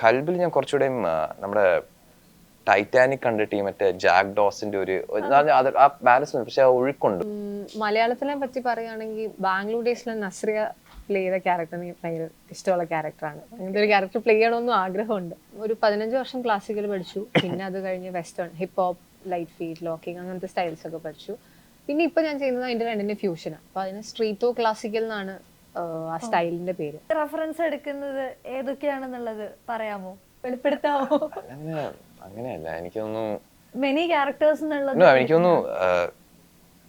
ഖൽബിൽ ഞാൻ കുറച്ചുകൂടെയും നമ്മുടെ ടൈറ്റാനിക് കണ്ടിട്ട് മറ്റേ ജാക്ക് ഡോസിന്റെ ഒരു ആ ബാലൻസ് പക്ഷെ ആ ഒഴുക്കുണ്ട്. മലയാളത്തിനെ പറ്റി പറയുകയാണെങ്കിൽ ബാംഗ്ലൂർ ഡേയ്സിലെ നസ്രിയ പ്ലേ ചെയ്ത ക്യാരക്ടർ എനിക്ക് ഭയങ്കര ഇഷ്ടമുള്ള ക്യാരക്ടറാണ്. അങ്ങനത്തെ ഒരു ക്യാരക്ടർ പ്ലേ ചെയ്യണമെന്നും ആഗ്രഹമുണ്ട്. ഒരു 15 വർഷം ക്ലാസിക്കൽ പഠിച്ചു, പിന്നെ അത് കഴിഞ്ഞ് western hip hop, light feet, locking അങ്ങനത്തെ സ്റ്റൈൽസ് ഒക്കെ പഠിച്ചു. പിന്നെ ഇപ്പൊ ഞാൻ ചെയ്യുന്നത് അതിന്റെ രണ്ടിന്റെ ഫ്യൂഷനാണ്. അപ്പൊ അതിന് സ്ട്രീറ്റോ ക്ലാസിക്കൽ എന്നാണ് ആ സ്റ്റൈലിന്റെ പേര്. റെഫറൻസ് എടുക്കുന്നത് ഏതൊക്കെയാണെന്നുള്ളത് പറയാമോ, വെളിപ്പെടുത്താമോ? അങ്ങനെയല്ല, എനിക്കൊന്നു മെനി ക്യാരക്ടേഴ്സ് എന്നുള്ളത് എനിക്കൊന്നു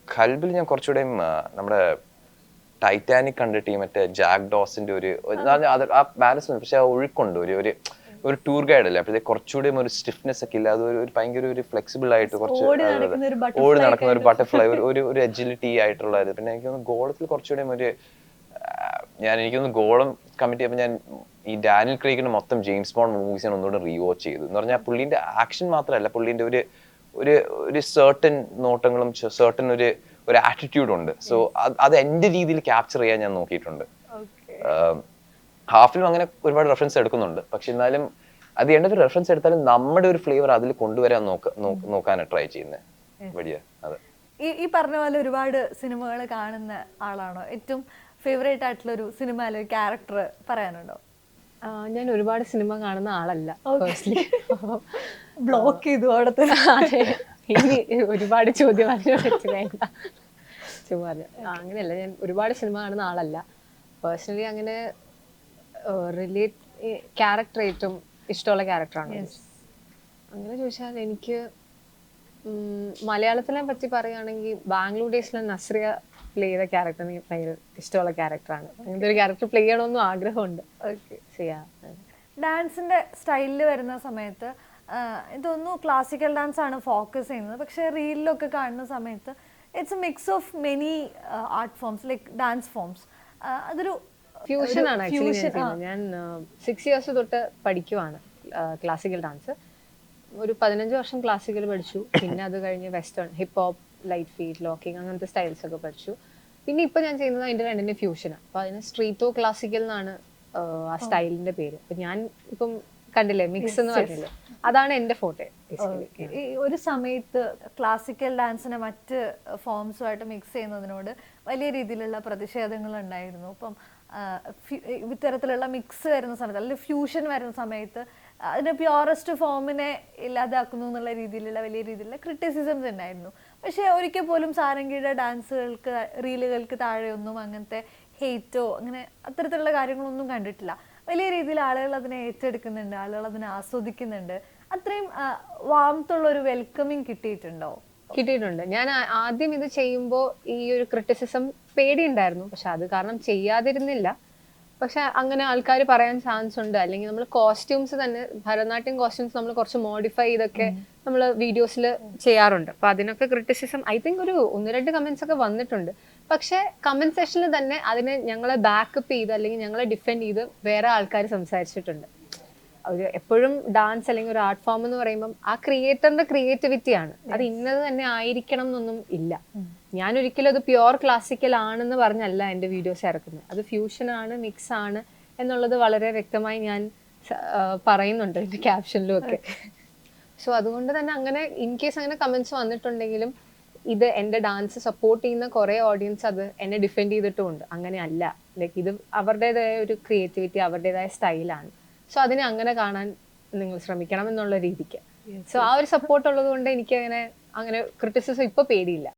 ഖൽബിൽ ഞാൻ കുറച്ചുകൂടെയും നമ്മുടെ ടൈറ്റാനിക് കണ്ടിട്ട് മറ്റേ ജാക്ക് ഡോസിന്റെ ഒരു ആ ബാലൻസ് പക്ഷെ ആ ഒഴുക്കുണ്ട്. ഒരു ടൂർ ഗൈഡ് അല്ലേ, അപ്പോഴത്തെ കുറച്ചുകൂടി ഒരു സ്റ്റിഫ്നെസ് ഒക്കെ ഇല്ല, അത് ഒരു ഭയങ്കര ഒരു ഫ്ലെക്സിബിൾ ആയിട്ട് കുറച്ച് ഓടി നടക്കുന്ന ഒരു ബട്ടർഫ്ലൈ, ഒരു എജിലിറ്റി ആയിട്ടുള്ള. പിന്നെ എനിക്കൊന്ന് ഗോളത്തിൽ കുറച്ചുകൂടി എനിക്കൊന്ന് ഗോളം കമ്മിറ്റ് ചെയ്യുമ്പോൾ ഞാൻ ഈ ഡാനിയൽ ക്രൈഗിന്റെ മൊത്തം ജെയിംസ് ബോണ്ട് മൂവീസ് ഞാൻ ഒന്നുകൂടെ റീവാച്ച് ചെയ്തു. എന്ന് പറഞ്ഞാൽ പുള്ളിന്റെ ആക്ഷൻ മാത്രമല്ല, പുള്ളിന്റെ ഒരു സർട്ടൻ നോട്ടങ്ങളും സർട്ടൻ ഒരു ആറ്റിറ്റ്യൂഡ് ഉണ്ട്. സോ അത് എന്റെ രീതിയിൽ ക്യാപ്ചർ ചെയ്യാൻ ഞാൻ നോക്കിയിട്ടുണ്ട്. ഹാഫിലും അങ്ങനെ ഒരുപാട് റെഫറൻസ് എടുക്കുന്നുണ്ട്, പക്ഷെ എന്നാലും അത് എന്തൊരു റെഫറൻസ് എടുത്താലും നമ്മുടെ ഒരു ഫ്ലേവർ അതിൽ കൊണ്ടുവരാൻ നോക്കാനാണ് ട്രൈ ചെയ്യുന്നത് വലിയ. അതെ, ഈ പറഞ്ഞ പോലെ ഒരുപാട് സിനിമകൾ കാണുന്ന ആളാണോ? ഏറ്റവും ഫേവറേറ്റ് ആയിട്ടുള്ള ഒരു സിനിമയിലെ ഒരു ക്യാരക്ടർ പറയാനുണ്ടോ? ഞാൻ ഒരുപാട് സിനിമ കാണുന്ന ആളല്ല. ബ്ലോക്ക് ചെയ്തു അവിടത്തെ. ഇനി ഒരുപാട് ചോദ്യം അങ്ങനെയല്ല, ഞാൻ ഒരുപാട് സിനിമ കാണുന്ന ആളല്ല. പേഴ്സണലി അങ്ങനെ ക്യാരക്ടർ ഏറ്റവും ഇഷ്ടമുള്ള ക്യാരക്ടറാണ്. അങ്ങനെ ചോദിച്ചാൽ എനിക്ക് മലയാളത്തിനെ പറ്റി പറയുകയാണെങ്കിൽ ബാംഗ്ലൂർ ഡേയ്സിലെ നസ്രിയ പ്ലേ ചെയ്ത ക്യാരക്ടർ എനിക്ക് ഭയങ്കര ഇഷ്ടമുള്ള ക്യാരക്ടറാണ്. അങ്ങനത്തെ ഒരു ക്യാരക്ടർ പ്ലേ ചെയ്യണമെന്നും ആഗ്രഹമുണ്ട്. ഡാൻസിന്റെ സ്റ്റൈലിൽ വരുന്ന സമയത്ത് ഇതൊന്നും ക്ലാസിക്കൽ ഡാൻസ് ആണ് ഫോക്കസ് ചെയ്യുന്നത്, പക്ഷെ റീലിലൊക്കെ കാണുന്ന സമയത്ത് it's A mix of many art forms like dance forms. അതൊരു ഫ്യൂഷൻ ആണ് ആക്ച്വലി. ഞാൻ 6 years തൊട്ട് പഠിക്കുവാണ് ക്ലാസിക്കൽ ഡാൻസ്. ഒരു 15 വർഷം ക്ലാസിക്കൽ പഠിച്ചു, പിന്നെ അത് കഴിഞ്ഞ് western hip hop, light feet, locking അങ്ങനത്തെ സ്റ്റൈൽസ് ഒക്കെ പഠിച്ചു. പിന്നെ ഇപ്പൊ ഞാൻ ചെയ്യുന്നത് അതിന്റെ രണ്ടിന്റെ ഫ്യൂഷനാണ്. അപ്പൊ അതിന് സ്ട്രീറ്റോ ക്ലാസിക്കൽ എന്നാണ് ആ സ്റ്റൈലിന്റെ പേര്. അപ്പൊ ഞാൻ ഇപ്പം കണ്ടില്ലേ മിക്സ് എന്ന് പറഞ്ഞില്ലേ, അതാണ് എന്റെ ഫോട്ടോ. ഒരു സമയത്ത് ക്ലാസിക്കൽ ഡാൻസിനെ മറ്റ് ഫോംസുമായിട്ട് മിക്സ് ചെയ്യുന്നതിനോട് വലിയ രീതിയിലുള്ള പ്രതിഷേധങ്ങൾ ഉണ്ടായിരുന്നു. ഇപ്പം ഇത്തരത്തിലുള്ള മിക്സ് വരുന്ന സമയത്ത് അല്ലെങ്കിൽ ഫ്യൂഷൻ വരുന്ന സമയത്ത് അതിന്റെ പ്യോറസ്റ്റ് ഫോമിനെ ഇല്ലാതാക്കുന്നു എന്നുള്ള രീതിയിലുള്ള വലിയ രീതിയിലുള്ള ക്രിറ്റിസിസംസ് ഉണ്ടായിരുന്നു. പക്ഷെ ഒരിക്കൽ പോലും സാരംഗിയുടെ ഡാൻസുകൾക്ക് റീലുകൾക്ക് താഴെയൊന്നും അങ്ങനത്തെ ഹെയ്റ്റോ അങ്ങനെ അത്തരത്തിലുള്ള കാര്യങ്ങളൊന്നും കണ്ടിട്ടില്ല. വലിയ രീതിയിൽ ആളുകൾ അതിനെ ഏറ്റെടുക്കുന്നുണ്ട്, ആളുകൾ അതിനെ ആസ്വദിക്കുന്നുണ്ട്. അത്രയും വാമത്തുള്ള ഒരു വെൽക്കമിങ് കിട്ടിയിട്ടുണ്ടോ? കിട്ടിയിട്ടുണ്ട്. ഞാൻ ആദ്യം ഇത് ചെയ്യുമ്പോൾ ഈ ഒരു ക്രിറ്റിസിസം പേടിയുണ്ടായിരുന്നു, പക്ഷെ അത് കാരണം ചെയ്യാതിരുന്നില്ല. പക്ഷെ അങ്ങനെ ആൾക്കാർ പറയാൻ ചാൻസ് ഉണ്ട്. അല്ലെങ്കിൽ നമ്മൾ കോസ്റ്റ്യൂംസ് തന്നെ, ഭരതനാട്യം കോസ്റ്റ്യൂംസ് നമ്മൾ കുറച്ച് മോഡിഫൈ ചെയ്തൊക്കെ നമ്മൾ വീഡിയോസിൽ ചെയ്യാറുണ്ട്. അപ്പൊ അതിനൊക്കെ ക്രിറ്റിസിസം ഐ തിങ്ക് ഒരു 1-2 കമന്റ്സ് ഒക്കെ വന്നിട്ടുണ്ട്. പക്ഷെ കമന്റ് സെക്ഷനിൽ തന്നെ അതിനെ ഞങ്ങളെ ബാക്കപ്പ് ചെയ്ത് അല്ലെങ്കിൽ ഞങ്ങളെ ഡിഫെൻഡ് ചെയ്ത് വേറെ ആൾക്കാർ സംസാരിച്ചിട്ടുണ്ട്. ഒരു എപ്പോഴും ഡാൻസ് അല്ലെങ്കിൽ ഒരു ആർട്ട് ഫോം എന്ന് പറയുമ്പോൾ ആ ക്രിയേറ്ററിന്റെ ക്രിയേറ്റിവിറ്റിയാണ്. അത് ഇന്നത് തന്നെ ആയിരിക്കണം എന്നൊന്നും ഇല്ല. ഞാൻ ഒരിക്കലും അത് പ്യുവർ ക്ലാസിക്കൽ ആണെന്ന് പറഞ്ഞല്ല എൻ്റെ വീഡിയോസ് ഇറക്കുന്നത്. അത് ഫ്യൂഷൻ ആണ്, മിക്സ് ആണ് എന്നുള്ളത് വളരെ വ്യക്തമായി ഞാൻ പറയുന്നുണ്ട് എൻ്റെ ക്യാപ്ഷനിലും ഒക്കെ. സോ അതുകൊണ്ട് തന്നെ അങ്ങനെ ഇൻ കേസ് അങ്ങനെ കമന്റ്സ് വന്നിട്ടുണ്ടെങ്കിലും ഇത് എൻ്റെ ഡാൻസ് സപ്പോർട്ട് ചെയ്യുന്ന കുറേ ഓഡിയൻസ് അത് എന്നെ ഡിഫെൻഡ് ചെയ്തിട്ടുമുണ്ട്. അങ്ങനെ അല്ല, ലൈക്ക് ഇത് അവരുടേതായ ഒരു ക്രിയേറ്റിവിറ്റി, അവരുടേതായ സ്റ്റൈലാണ്. സോ അതിനെ അങ്ങനെ കാണാൻ നിങ്ങൾ ശ്രമിക്കണം എന്നുള്ള രീതിക്ക്. സോ ആ ഒരു സപ്പോർട്ട് ഉള്ളത് കൊണ്ട് എനിക്ക് അങ്ങനെ ക്രിറ്റിസിസം ഇപ്പൊ പേടിയില്ല.